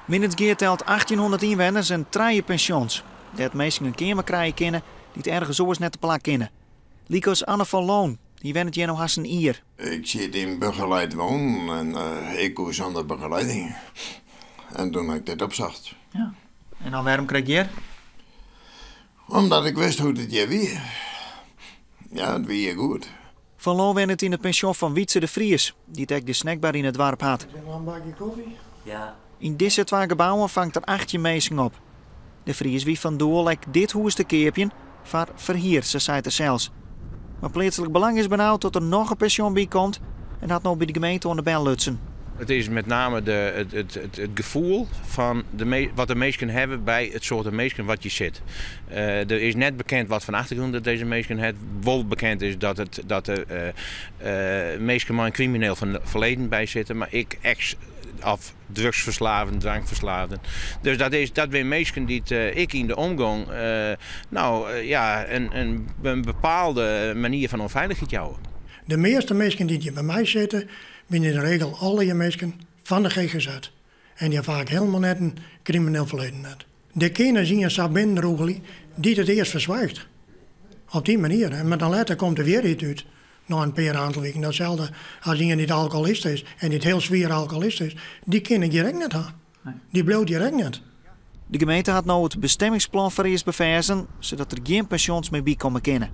Minnesgeer telt 1800 inwoners en 3 pensions. Dat meesten een kamer krijgen kunnen die het ergens zo is net te plak kennen. Liekos Anne van Loon, die went het nog als een ier. Ik zit in begeleid wonen en ik koos aan de begeleiding. En toen heb ik dit opzacht. Ja. En dan waarom kreeg je? Omdat ik wist hoe het hier weer. Ja, het weer goed. Van Loon went het in het pension van Wietse de Vries, die het de snackbar in het dorp had. Ik wil een bakje koffie. Ja. In deze 2 gebouwen vangt er 18 mensen op. De Vries wie van doel lijkt dit huis te keepjen voor verhier, ze zei het zelfs. Maar plaatselijk belang is benauwd tot er nog een pension bij komt en dat nog bij de gemeente aan de bel lutsen. Het is met name het gevoel van wat de mensen hebben bij het soort mensen wat je zit. Er is net bekend wat van achtergrond dat deze mensen hebben. Wel bekend is dat er mensen met een crimineel verleden bij zitten, maar ik of drugsverslaven, drankverslaven. Dus dat zijn mensen die ik in de omgang een bepaalde manier van onveiligheid houden. De meeste mensen die hier bij mij zitten, zijn in de regel alle mensen van de GGZ. En die hebben vaak helemaal net een crimineel verleden net. De kinderen zien een Sabine die het eerst verzwijgt. Op die manier. Maar dan later komt er weer iets uit. Na een paar aantal weken. Datzelfde als iemand die alcoholist is en die heel zwaar alcoholist is. Die kinderen direct net hebben. Nee. Die bloot direct net. De gemeente had nou het bestemmingsplan voor eerst bewijzen, zodat er geen pensions meer bij komen kennen.